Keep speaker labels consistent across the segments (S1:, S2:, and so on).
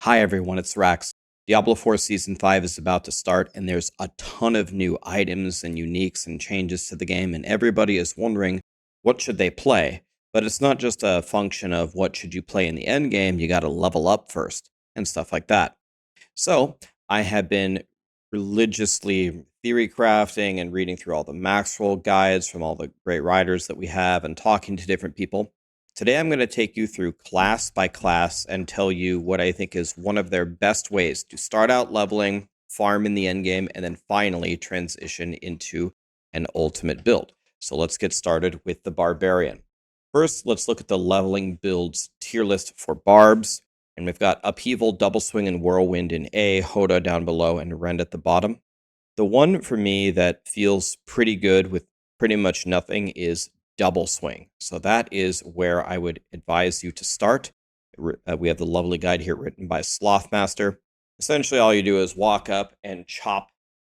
S1: Hi everyone, it's Rax. Diablo 4 Season 5 is about to start, and there's a ton of new items and uniques and changes to the game, and everybody is wondering, what should they play? But it's not just a function of what should you play in the end game, you gotta level up first, and stuff like that. So, I have been religiously theory crafting and reading through all the Maxroll guides from all the great writers that we have and talking to different people. Today I'm going to take you through class by class and tell you what I think is one of their best ways to start out leveling, farm in the end game, and then finally transition into an ultimate build. So let's get started with the Barbarian. First, let's look at the leveling builds tier list for Barbs. And we've got Upheaval, Double Swing, and Whirlwind in A, Hoda down below, and Rend at the bottom. The one for me that feels pretty good with pretty much nothing is Double Swing. So that is where I would advise you to start. We have the lovely guide here written by Slothmaster. Essentially, all you do is walk up and chop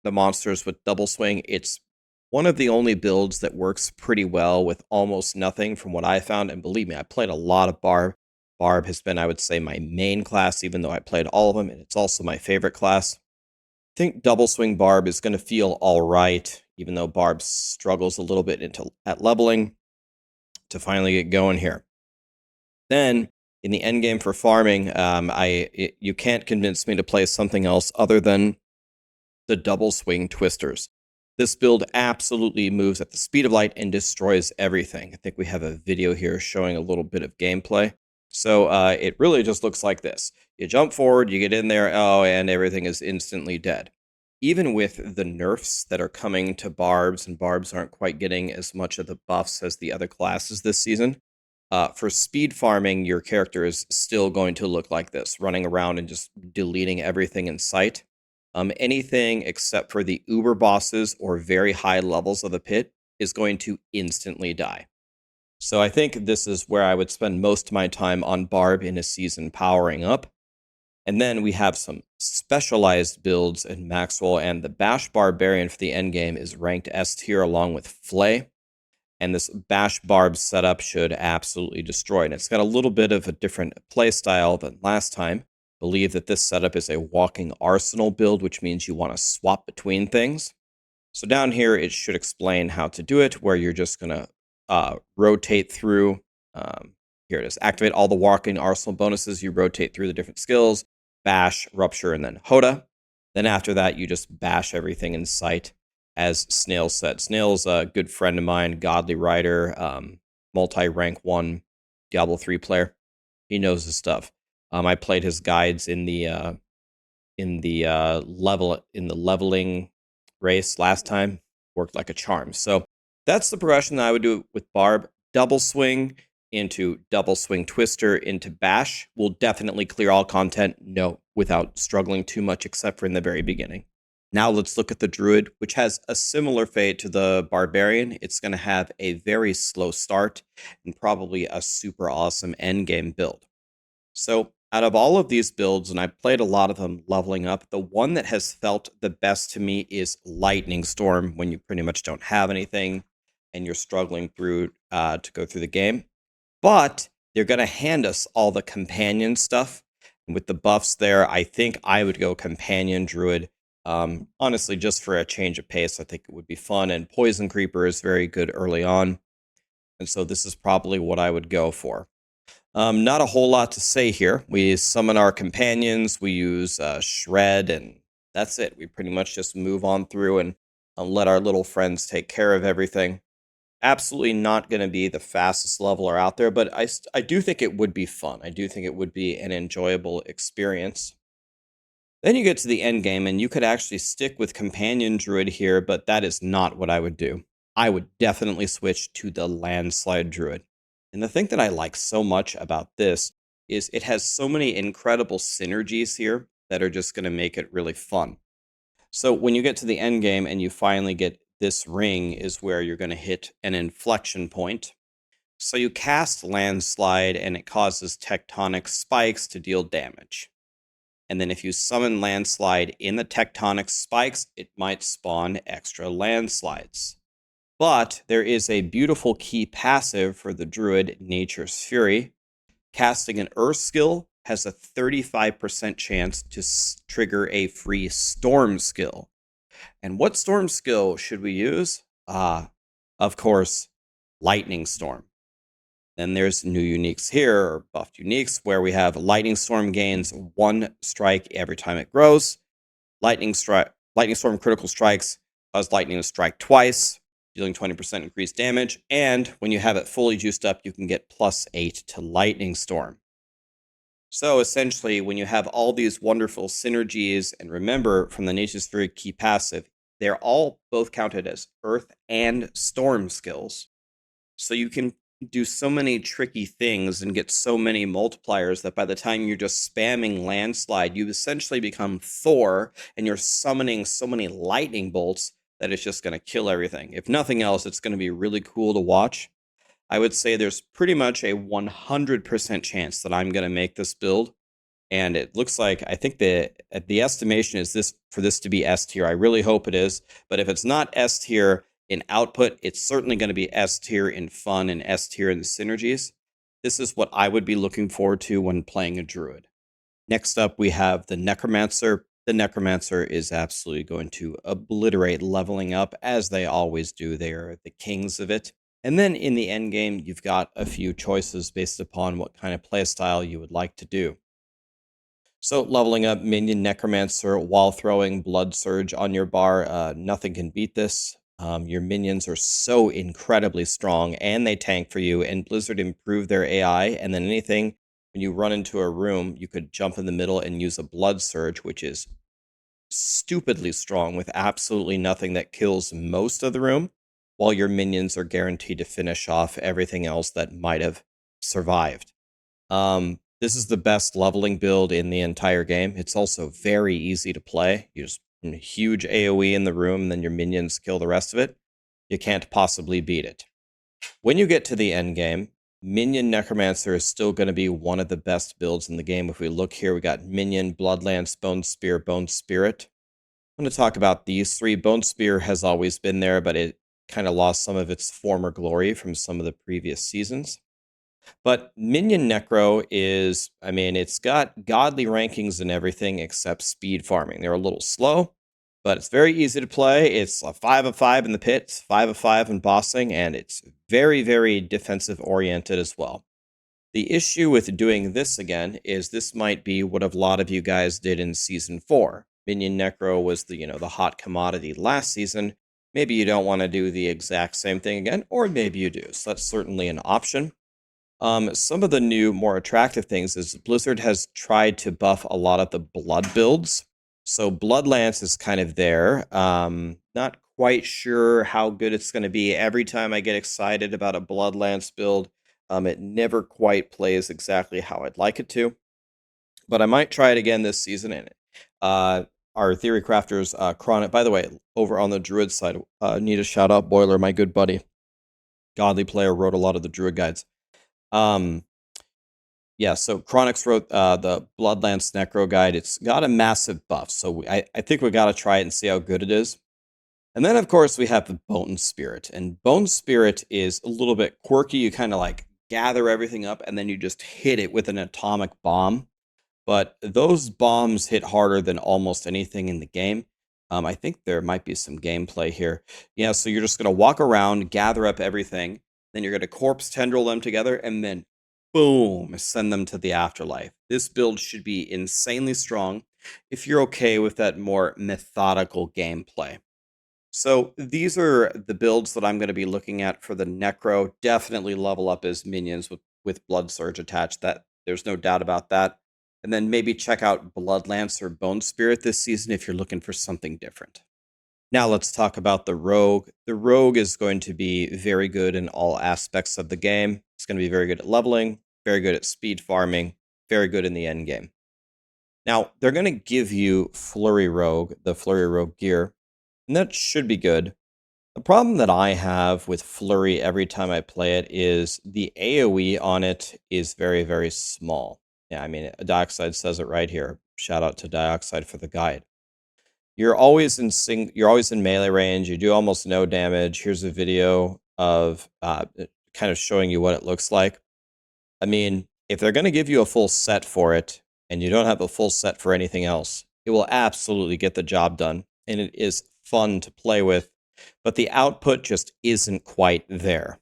S1: the monsters with Double Swing. It's one of the only builds that works pretty well with almost nothing from what I found. And believe me, I played a lot of Barb. Barb has been, I would say, my main class, even though I played all of them, and it's also my favorite class. I think Double Swing Barb is going to feel all right, even though Barb struggles a little bit at leveling to finally get going here. Then, in the end game for farming, you can't convince me to play something else other than the Double Swing Twisters. This build absolutely moves at the speed of light and destroys everything. I think we have a video here showing a little bit of gameplay. So it really just looks like this. You jump forward, you get in there, and everything is instantly dead. Even with the nerfs that are coming to Barbs, and Barbs aren't quite getting as much of the buffs as the other classes this season, for speed farming, your character is still going to look like this, running around and just deleting everything in sight. Anything except for the uber bosses or very high levels of the pit is going to instantly die. So I think this is where I would spend most of my time on Barb in a season powering up. And then we have some specialized builds in Maxroll, and the Bash Barbarian for the endgame is ranked S tier along with Flay. And this Bash Barb setup should absolutely destroy. And it's got a little bit of a different play style than last time. Believe that this setup is a walking arsenal build, which means you want to swap between things. So down here, it should explain how to do it, where you're just going to rotate through. Here it is. Activate all the walking arsenal bonuses. You rotate through the different skills. Bash, Rupture, and then Hoda. Then after that, you just bash everything in sight, as Snail said. Snail's a good friend of mine, godly writer, multi-rank 1 Diablo 3 player. He knows his stuff. I played his guides in the leveling race last time. Worked like a charm. So that's the progression that I would do with Barb. Double Swing into Double Swing Twister into Bash will definitely clear all content, without struggling too much, except for in the very beginning. Now let's look at the Druid, which has a similar fate to the Barbarian. It's going to have a very slow start and probably a super awesome endgame build. So out of all of these builds, and I've played a lot of them leveling up, the one that has felt the best to me is Lightning Storm, when you pretty much don't have anything and you're struggling through to go through the game. But they're going to hand us all the companion stuff. And with the buffs there, I think I would go Companion Druid. Honestly, just for a change of pace, I think it would be fun. And Poison Creeper is very good early on. And so this is probably what I would go for. Not a whole lot to say here. We summon our companions, we use Shred, and that's it. We pretty much just move on through and let our little friends take care of everything. Absolutely not going to be the fastest leveler out there, but I do think it would be fun. I do think it would be an enjoyable experience. Then you get to the end game, and you could actually stick with Companion Druid here, but that is not what I would do. I would definitely switch to the Landslide Druid. And the thing that I like so much about this is it has so many incredible synergies here that are just going to make it really fun. So when you get to the end game and you finally get this ring, is where you're going to hit an inflection point. So you cast Landslide and it causes tectonic spikes to deal damage. And then if you summon Landslide in the tectonic spikes, it might spawn extra landslides. But there is a beautiful key passive for the Druid, Nature's Fury. Casting an Earth skill has a 35% chance to trigger a free Storm skill. And what Storm skill should we use? Of course, Lightning Storm. Then there's new uniques here, or buffed uniques, where we have Lightning Storm gains 1 strike every time it grows. Lightning Storm critical strikes cause lightning to strike twice, dealing 20% increased damage. And when you have it fully juiced up, you can get +8 to Lightning Storm. So essentially, when you have all these wonderful synergies, and remember from the Nature's Fury key passive, they're all both counted as Earth and Storm skills. So you can do so many tricky things and get so many multipliers that by the time you're just spamming Landslide, you essentially become Thor and you're summoning so many lightning bolts that it's just going to kill everything. If nothing else, it's going to be really cool to watch. I would say there's pretty much a 100% chance that I'm going to make this build. And it looks like, I think the estimation is this for this to be S tier. I really hope it is. But if it's not S tier in output, it's certainly going to be S tier in fun and S tier in the synergies. This is what I would be looking forward to when playing a Druid. Next up, we have the Necromancer. The Necromancer is absolutely going to obliterate leveling up, as they always do. They are the kings of it. And then in the end game, you've got a few choices based upon what kind of playstyle you would like to do. So leveling up Minion Necromancer while throwing Blood Surge on your bar, nothing can beat this. Your minions are so incredibly strong, and they tank for you, and Blizzard improved their AI, and then anything, when you run into a room, you could jump in the middle and use a Blood Surge, which is stupidly strong with absolutely nothing that kills most of the room, while your minions are guaranteed to finish off everything else that might have survived. This is the best leveling build in the entire game. It's also very easy to play. You just huge AoE in the room, and then your minions kill the rest of it. You can't possibly beat it. When you get to the end game, Minion Necromancer is still going to be one of the best builds in the game. If we look here, we got Minion, Bloodlance, Bone Spear, Bone Spirit. I'm going to talk about these three. Bone Spear has always been there, but it kind of lost some of its former glory from some of the previous seasons. But Minion Necro is, I mean, it's got godly rankings and everything except speed farming. They're a little slow, but it's very easy to play. It's a 5 of 5 in the pit, it's 5 of 5 in bossing, and it's very, very defensive oriented as well. The issue with doing this again is this might be what a lot of you guys did in Season 4. Minion Necro was the hot commodity last season. Maybe you don't want to do the exact same thing again, or maybe you do. So that's certainly an option. Some of the new, more attractive things is Blizzard has tried to buff a lot of the blood builds. So Bloodlance is kind of there. Not quite sure how good it's going to be. Every time I get excited about a Bloodlance build, it never quite plays exactly how I'd like it to. But I might try it again this season. And our Theory Crafters, Chronic, by the way, over on the Druid side, need a shout out, Boiler, my good buddy. Godly player, wrote a lot of the Druid guides. Yeah, so Chronix wrote the Bloodlance Necro guide. It's got a massive buff, so I think we got to try it and see how good it is. And then, of course, we have the Bone Spirit. And Bone Spirit is a little bit quirky. You kind of like gather everything up, and then you just hit it with an atomic bomb. But those bombs hit harder than almost anything in the game. I think there might be some gameplay here. Yeah, so you're just going to walk around, gather up everything. Then you're going to corpse tendril them together, and then boom, send them to the afterlife. This build should be insanely strong if you're okay with that more methodical gameplay. So these are the builds that I'm going to be looking at for the Necro. Definitely level up as minions with Blood Surge attached. That there's no doubt about that. And then maybe check out Bloodlance or Bone Spirit this season if you're looking for something different. Now let's talk about the Rogue. The Rogue is going to be very good in all aspects of the game. It's going to be very good at leveling, very good at speed farming, very good in the end game. Now, they're going to give you Flurry Rogue, the Flurry Rogue gear, and that should be good. The problem that I have with Flurry every time I play it is the AoE on it is very, very small. Yeah, I mean, Dioxide says it right here. Shout out to Dioxide for the guide. You're always in melee range. You do almost no damage. Here's a video of kind of showing you what it looks like. I mean, if they're going to give you a full set for it, and you don't have a full set for anything else, it will absolutely get the job done, and it is fun to play with, but the output just isn't quite there.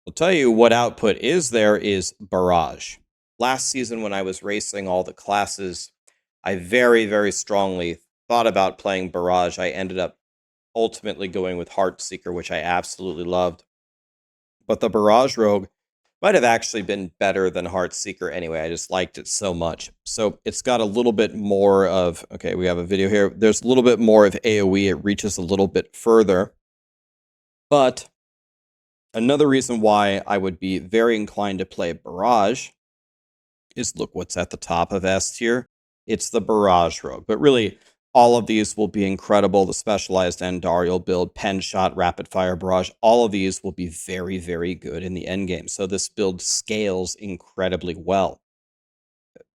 S1: I'll tell you what output is there is Barrage. Last season when I was racing all the classes, I very, very strongly thought about playing Barrage. I ended up ultimately going with Heartseeker, which I absolutely loved. But the Barrage Rogue might have actually been better than Heartseeker anyway. I just liked it so much. So it's got a little bit more of, okay, we have a video here. There's a little bit more of AoE. It reaches a little bit further. But another reason why I would be very inclined to play Barrage is look what's at the top of S tier. It's the Barrage Rogue. But really, all of these will be incredible. The specialized Andarial build, Pen Shot, Rapid Fire Barrage, all of these will be very, very good in the endgame. So this build scales incredibly well.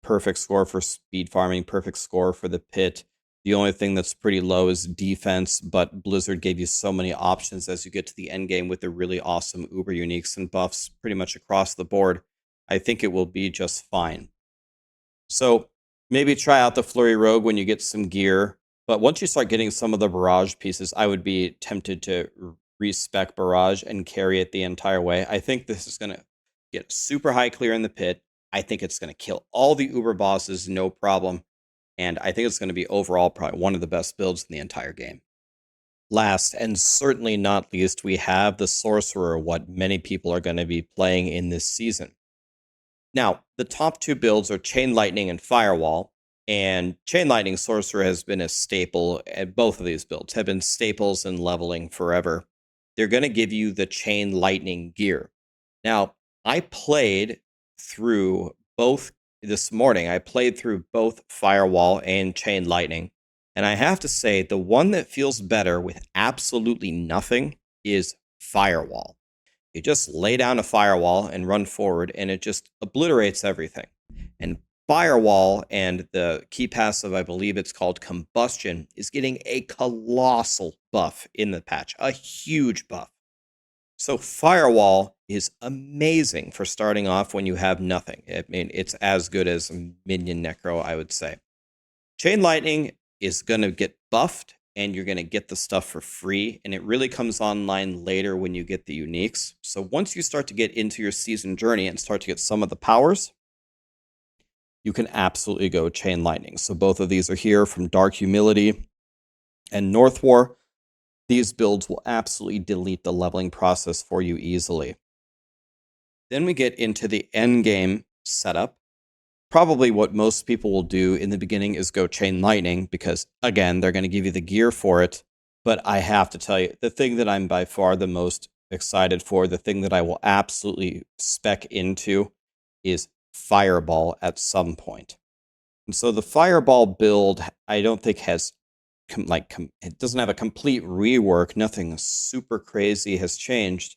S1: Perfect score for speed farming, perfect score for the pit. The only thing that's pretty low is defense, but Blizzard gave you so many options as you get to the endgame with the really awesome Uber Uniques and buffs pretty much across the board. I think it will be just fine. So maybe try out the Flurry Rogue when you get some gear. But once you start getting some of the Barrage pieces, I would be tempted to respec Barrage and carry it the entire way. I think this is going to get super high clear in the pit. I think it's going to kill all the Uber bosses, no problem. And I think it's going to be overall probably one of the best builds in the entire game. Last, and certainly not least, we have the Sorcerer, what many people are going to be playing in this season. Now, the top two builds are Chain Lightning and Firewall, and Chain Lightning Sorcerer has been a staple, and both of these builds have been staples in leveling forever. They're going to give you the Chain Lightning gear. Now, I played through both this morning. I played through both Firewall and Chain Lightning, and I have to say the one that feels better with absolutely nothing is Firewall. You just lay down a Firewall and run forward, and it just obliterates everything. And Firewall and the key passive, I believe it's called Combustion, is getting a colossal buff in the patch, a huge buff. So Firewall is amazing for starting off when you have nothing. I mean, it's as good as Minion Necro, I would say. Chain Lightning is going to get buffed, and you're going to get the stuff for free, and it really comes online later when you get the uniques. So once you start to get into your season journey and start to get some of the powers, you can absolutely go Chain Lightning. So both of these are here from Dark Humility and North War. These builds will absolutely delete the leveling process for you easily. Then we get into the endgame setup. Probably what most people will do in the beginning is go Chain Lightning because, again, they're going to give you the gear for it. But I have to tell you, the thing that I'm by far the most excited for, the thing that I will absolutely spec into is Fireball at some point. And so the Fireball build, I don't think has, it doesn't have a complete rework. Nothing super crazy has changed.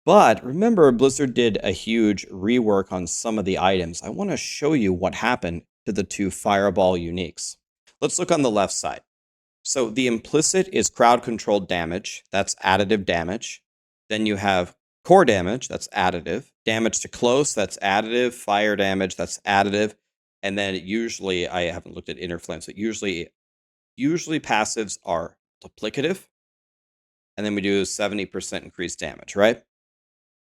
S1: But remember, Blizzard did a huge rework on some of the items. I want to show you what happened to the two Fireball uniques. Let's look on the left side. So the implicit is crowd-controlled damage. That's additive damage. Then you have core damage. That's additive. Damage to close. That's additive. Fire damage. That's additive. And then usually, I haven't looked at inner flames, but usually passives are multiplicative. And then we do 70% increased damage, right?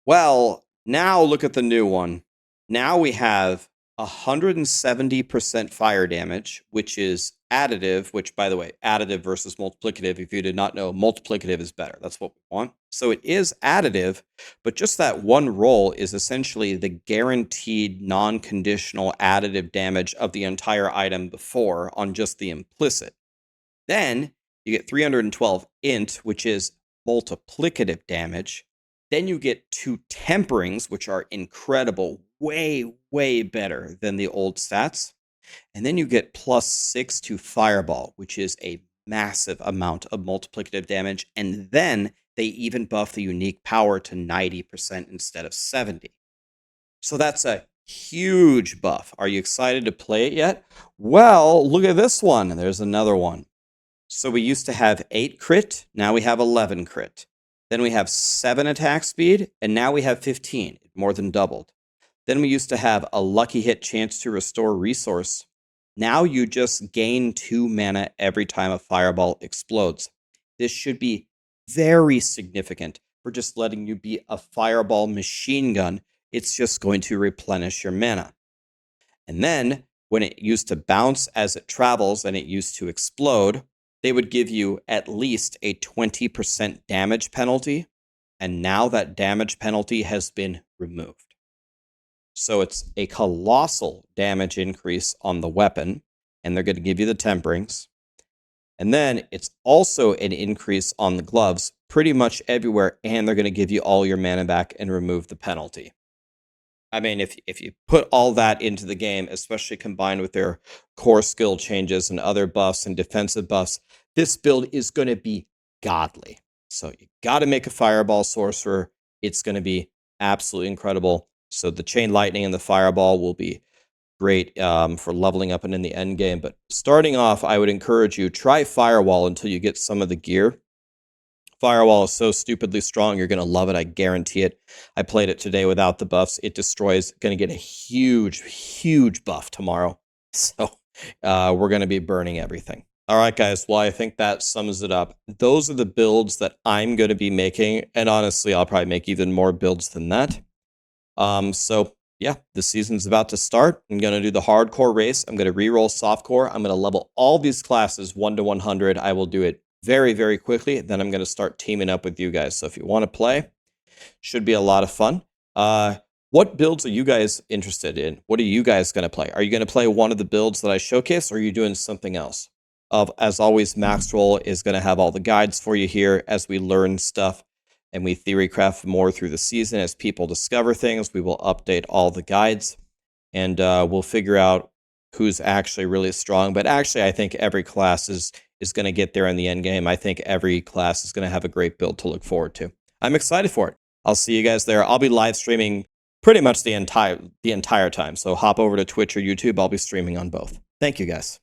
S1: Well, now look at the new one. Now we have 170% fire damage, which is additive, which, by the way, additive versus multiplicative. If you did not know, multiplicative is better. That's what we want. So it is additive, but just that one roll is essentially the guaranteed non-conditional additive damage of the entire item before on just the implicit. Then you get 312 int, which is multiplicative damage. Then you get 2 temperings, which are incredible, way, way better than the old stats. And then you get +6 to Fireball, which is a massive amount of multiplicative damage. And then they even buff the unique power to 90% instead of 70. So that's a huge buff. Are you excited to play it yet? Well, look at this one. There's another one. So we used to have 8 crit. Now we have 11 crit. Then we have 7 attack speed, and now we have 15, more than doubled. Then we used to have a lucky hit chance to restore resource. Now you just gain 2 mana every time a fireball explodes. This should be very significant for just letting you be a fireball machine gun. It's just going to replenish your mana. And then when it used to bounce as it travels and it used to explode, they would give you at least a 20% damage penalty. And now that damage penalty has been removed. So it's a colossal damage increase on the weapon, and they're going to give you the temperings. And then it's also an increase on the gloves pretty much everywhere, and they're going to give you all your mana back and remove the penalty. I mean, if you put all that into the game, especially combined with their core skill changes and other buffs and defensive buffs, this build is going to be godly. So you got to make a Fireball Sorcerer. It's going to be absolutely incredible. So the Chain Lightning and the Fireball will be great for leveling up and in the end game. But starting off, I would encourage you, try Firewall until you get some of the gear. Firewall is so stupidly strong, you're going to love it, I guarantee it. I played it today without the buffs. It destroys, going to get a huge, huge buff tomorrow. So we're going to be burning everything. All right, guys, well, I think that sums it up. Those are the builds that I'm going to be making, and honestly, I'll probably make even more builds than that. So, yeah, the season's about to start. I'm going to do the hardcore race. I'm going to reroll softcore. I'm going to level all these classes 1 to 100. I will do it very, very quickly. Then I'm going to start teaming up with you guys. So if you want to play, should be a lot of fun. What builds are you guys interested in? What are you guys going to play? Are you going to play one of the builds that I showcased, or are you doing something else? As always, Maxroll is going to have all the guides for you here as we learn stuff and we theorycraft more through the season. As people discover things, we will update all the guides, and we'll figure out who's actually really strong. But actually, I think every class is going to get there in the end game. I think every class is going to have a great build to look forward to. I'm excited for it. I'll see you guys there. I'll be live streaming pretty much the entire time. So hop over to Twitch or YouTube. I'll be streaming on both. Thank you, guys.